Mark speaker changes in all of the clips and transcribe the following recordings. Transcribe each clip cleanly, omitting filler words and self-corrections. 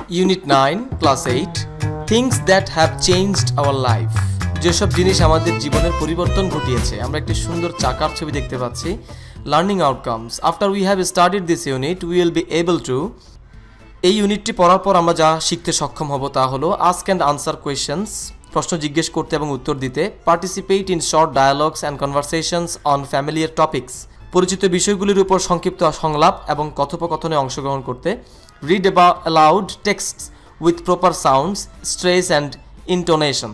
Speaker 1: Unit 9, Class 8, Things that have changed our life. যেসব জিনিস আমাদের জীবনের পরিবর্তন ঘটিয়েছে। আমরা একটি সুন্দর চাকার ছবি দেখতে পাচ্ছি। Learning outcomes. After we have studied this unit, we will be able to এই ইউনিটটি পড়ার পর আমরা যা শিখতে সক্ষম হব তা হলো ask and answer questions, প্রশ্ন জিজ্ঞেস করতে এবং উত্তর দিতে, participate in short dialogues and conversations on familiar topics, পরিচিত বিষয়গুলির উপর সংক্ষিপ্ত সংলাপ এবং কথোপকথনে অংশগ্রহণ করতে, read aloud texts with proper sounds, stress and intonation,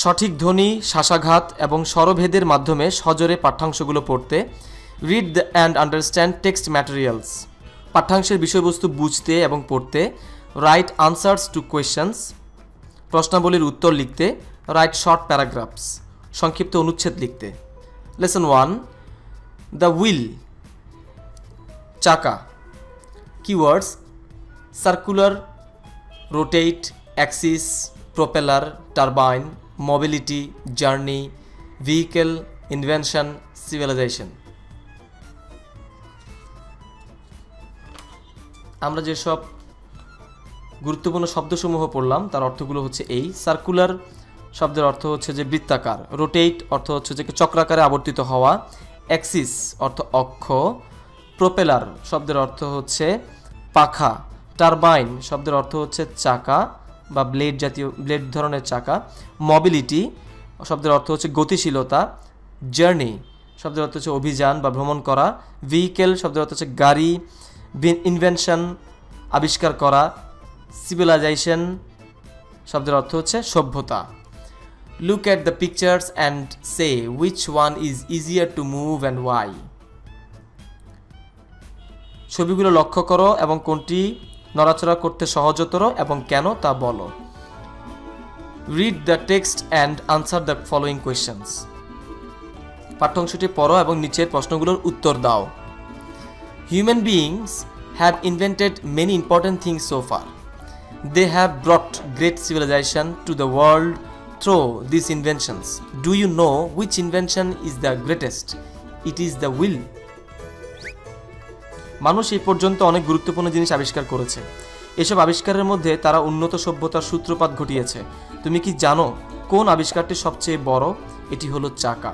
Speaker 1: সঠিক ধ্বনি, শ্বাসাঘাত এবং স্বরভেদের মাধ্যমে সজোরে পাঠ্যাংশগুলো পড়তে, read and understand text materials, পাঠ্যাংশের বিষয়বস্তু বুঝতে এবং পড়তে, write answers to questions, প্রশ্নাবলীর উত্তর লিখতে, write short paragraphs, সংক্ষিপ্ত অনুচ্ছেদ লিখতে। Lesson 1, the wheel, চাকা। Keywords: circular, rotate, axis, propeller, turbine, mobility, journey, vehicle, invention, civilization. আমরা যেসব গুরুত্বপূর্ণ শব্দসমূহ পড়লাম তার অর্থগুলো হচ্ছে এই। সার্কুলার শব্দের অর্থ হচ্ছে যে বৃত্তাকার, রোটেট অর্থ হচ্ছে যে চক্রাকারে আবর্তিত হওয়া, অ্যাক্সিস অর্থ অক্ষ, প্রোপেলার শব্দের অর্থ হচ্ছে পাখা, টারবাইন শব্দের অর্থ হচ্ছে চাকা বা ব্লেড ধরনের চাকা, মোবিলিটি শব্দের অর্থ হচ্ছে গতিশীলতা, জার্নি শব্দের অর্থ হচ্ছে অভিযান বা ভ্রমণ করা, ভেহিকেল শব্দের অর্থ হচ্ছে গাড়ি, ইনভেনশন আবিষ্কার করা, সিভিলাইজেশন শব্দের অর্থ হচ্ছে সভ্যতা। Look at the pictures and say which one is easier to move and why. ছবিগুলো লক্ষ্য করো এবং কোনটি নড়াচড়া করতে সহজতর এবং কেন তা বলো। Read the text and answer the following questions. পাঠ্যাংশটি পড়ো এবং নিচের প্রশ্নগুলোর উত্তর দাও। Human beings have invented many important things so far. They have brought great civilization to the world through these inventions. Do you know which invention is the greatest? It is the wheel. মানুষ এই পর্যন্ত অনেক গুরুত্বপূর্ণ জিনিস আবিষ্কার করেছে। এসব আবিষ্কারের মধ্যে তারা উন্নত সভ্যতার সূত্রপাত ঘটিয়েছে। তুমি কি জানো কোন আবিষ্কারটি সবচেয়ে বড়? এটি হলো চাকা।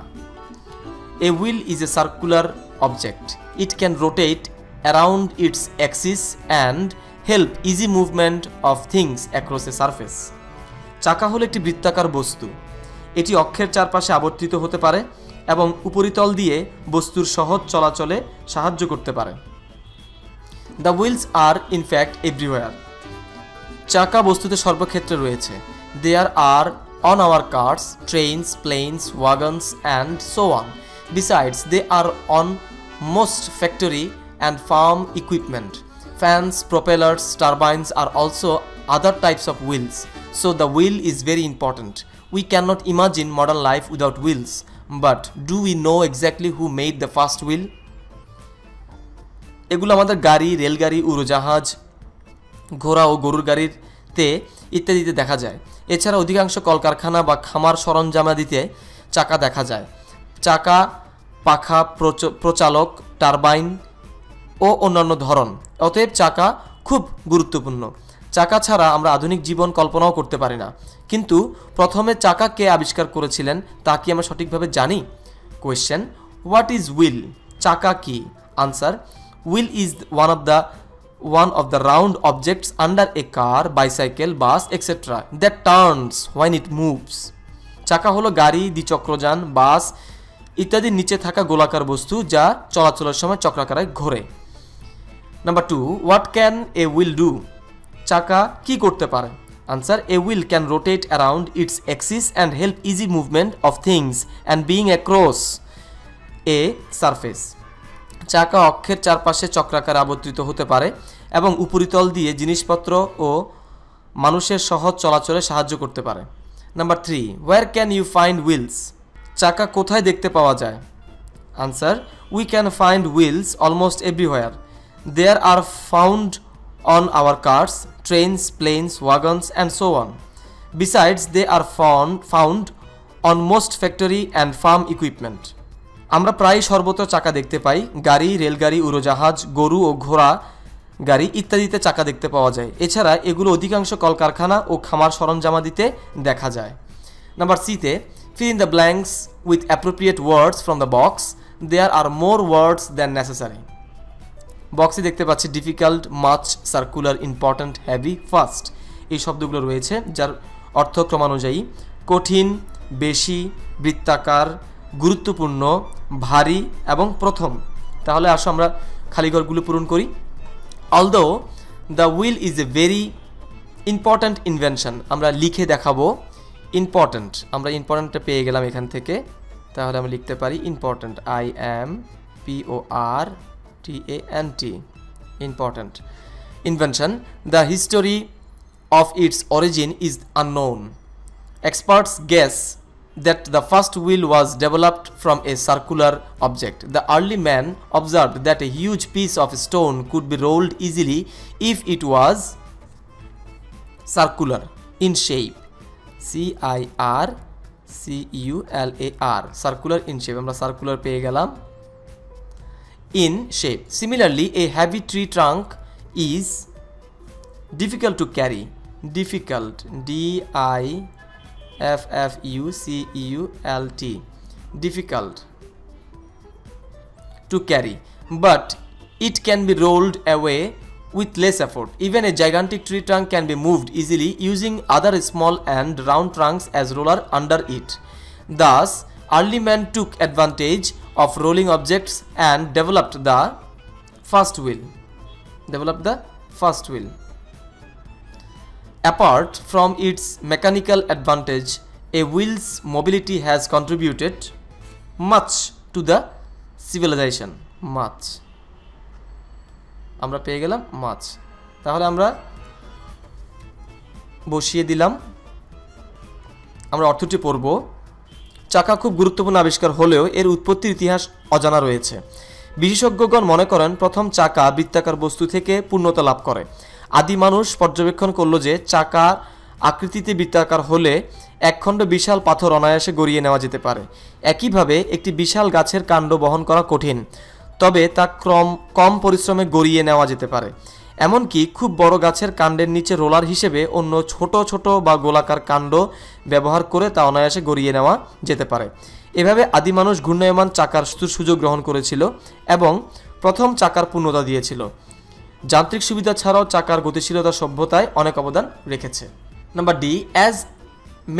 Speaker 1: A wheel is a circular object. It can rotate around its axis and help easy movement of things across a surface. চাকা হলো একটি বৃত্তাকার বস্তু। এটি অক্ষের চারপাশে আবর্তিত হতে পারে এবং উপরিতল দিয়ে বস্তুর সহজ চলাচলে সাহায্য করতে পারে। The wheels are in fact everywhere. চাকা বস্তুতে সর্বক্ষেত্রে রয়েছে। There are on our cars, trains, planes, wagons and so on. Besides, they are on most factory and farm equipment. Fans, propellers, turbines are also other types of wheels. So the wheel is very important. We cannot imagine modern life without wheels. But do we know exactly who made the first wheel? এগুলো আমাদের গাড়ি, রেলগাড়ি, উড়োজাহাজ, ঘোড়া ও গরুর গাড়িতে ইত্যাদিতে দেখা যায়। এছাড়া অধিকাংশ কলকারখানা বা খামার সরঞ্জামাদিতে চাকা দেখা যায়। চাকা, পাখা, প্রচালক, টারবাইন ও অন্যান্য ধরন। অতএব চাকা খুব গুরুত্বপূর্ণ। চাকা ছাড়া আমরা আধুনিক জীবন কল্পনাও করতে পারি না। কিন্তু প্রথমে চাকা কে আবিষ্কার করেছিলেন তা কি আমরা সঠিকভাবে জানি? Question: what is wheel? চাকা কি? Answer: wheel is one of the round objects under a car, bicycle, bus, etc. that turns when it moves. চাকা হলো গাড়ি, দ্বিচক্রযান, বাস ইত্যাদির নিচে থাকা গোলাকার বস্তু যা চলাচলের সময় চক্রাকারে ঘোরে। Number 2, what can A wheel do? চাকা কি করতে পারে? Answer: A wheel can rotate around it's Axis and help easy movement of things and being across A surface. চাকা অক্ষের চারপাশে চক্রাকারে আবর্তিত হতে পারে এবং উপরিতল দিয়ে জিনিসপত্র ও মানুষের সহজ চলাচলে সাহায্য করতে পারে। Number 3, where can you find wheels? চাকা কোথায় দেখতে পাওয়া যায়? Answer: we can find wheels almost everywhere. There are found on our cars, trains, planes, wagons and so on. Besides, they are found on most factory and farm equipment. আমরা প্রায় সর্বত্র চাকা দেখতে পাই। গাড়ি, রেলগাড়ি, উড়োজাহাজ, গরু ও ঘোড়া গাড়ি ইত্যাদিতে চাকা দেখতে পাওয়া যায়। এছাড়া এগুলো অধিকাংশ কলকারখানা ও খামার সরঞ্জামাদিতে দেখা যায়। নাম্বার সিতে fill in the blanks with appropriate words from the box. There are more words than necessary. বক্সে দেখতে পাচ্ছি difficult, much, circular, important, heavy, fast. এই শব্দগুলো রয়েছে যার অর্থ ক্রমানুযায়ী কঠিন, বেশি, বৃত্তাকার, গুরুত্বপূর্ণ, ভারী এবং প্রথম। তাহলে আসো আমরা খালিঘরগুলো পূরণ করি। Although the wheel is a very important invention, আমরা লিখে দেখাবো ইম্পর্ট্যান্ট। আমরা ইম্পর্ট্যান্টটা পেয়ে গেলাম এখান থেকে, তাহলে আমরা লিখতে পারি important, IMPORTANT, important invention. The history of its origin is unknown. Experts guess that the first wheel was developed from a circular object. The early man observed that a huge piece of stone could be rolled easily if it was circular in shape. CIRCULAR, circular in shape. আমরা circular পেয়ে গেলাম, in shape. Similarly, a heavy tree trunk is difficult to carry. Difficult, DIFFUCULT, difficult to carry, but it can be rolled away with less effort. Even a gigantic tree trunk can be moved easily using other small and round trunks as roller under it. Thus, early man took advantage of rolling objects and developed the first wheel. Apart from its mechanical advantage, a wheel's mobility has contributed much to the civilization. Much. আমরা পেয়ে গেলাম মাছ। তাহলে আমরা বসিয়ে দিলাম। আমরা অর্থটি পড়ব। চাকা খুব গুরুত্বপূর্ণ আবিষ্কার হলেও এর উৎপত্তির ইতিহাস অজানা রয়েছে। বিশেষজ্ঞগণ মনে করেন প্রথম চাকা বৃত্তাকার বস্তু থেকে পূর্ণতা লাভ করে। আদি মানুষ পর্যবেক্ষণ করলো যে চাকা আকৃতিতে বৃত্তাকার হলে একখণ্ড বিশাল পাথর অনায়াসে গড়িয়ে নেওয়া যেতে পারে। একইভাবে একটি বিশাল গাছের কাণ্ড বহন করা কঠিন, তবে তা কম পরিশ্রমে গড়িয়ে নেওয়া যেতে পারে। এমনকি খুব বড় গাছের কাণ্ডের নিচে রোলার হিসেবে অন্য ছোট ছোট বা গোলাকার কাণ্ড ব্যবহার করে তা অনায়াসে গড়িয়ে নেওয়া যেতে পারে। এভাবে আদি মানুষ ঘূর্ণায়মান চাকার সুযোগ গ্রহণ করেছিল এবং প্রথম চাকার পূর্ণতা দিয়েছিল। যান্ত্রিক সুবিধা ছাড়াও চাকার গতিশীলতা সভ্যতায় অনেক অবদান রেখেছে। Number D,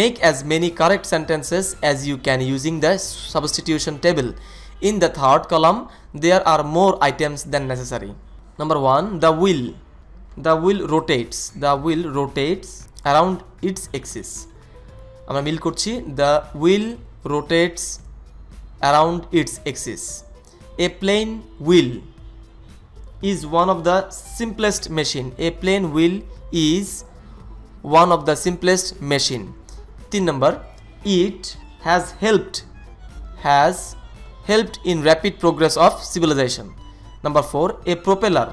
Speaker 1: make as many correct sentences as you can using the substitution table. In the third column, there are more items than necessary. Number 1, the wheel rotates. The wheel rotates around its axis. আমরা মিল করছি, the wheel rotates around its axis. A plain wheel is one of the simplest machine. A plain wheel is one of the simplest machine. 3 number, it has helped in rapid progress of civilization. Number 4, a propeller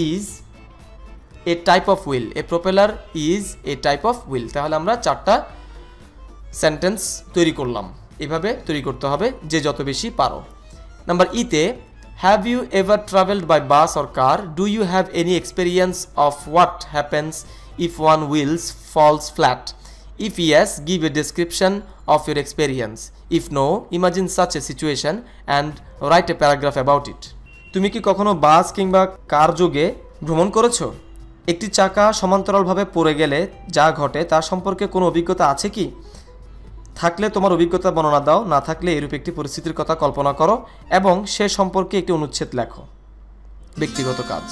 Speaker 1: is a type of wheel. A propeller is a type of wheel. তাহলে আমরা 4টা sentence তৈরি করলাম। এভাবে তৈরি করতে হবে যে যত বেশি পারো। নাম্বার ইতে, have you ever traveled by bus or car? Do you have any experience of what happens if one wheel falls flat? If yes, give a description of your experience. If no, imagine such a situation and write a paragraph about it. তুমি কি কখনো বাস কিংবা কার যোগে ভ্রমণ করেছো? একটি চাকা সমান্তরালভাবে পড়ে গেলে যা ঘটে তার সম্পর্কে কোনো অভিজ্ঞতা আছে কি? থাকলে তোমার অভিজ্ঞতা বর্ণনা দাও, না থাকলে এরূপ একটি পরিস্থিতির কথা কল্পনা করো এবং সে সম্পর্কে একটি অনুচ্ছেদ লেখো। ব্যক্তিগত কাজ।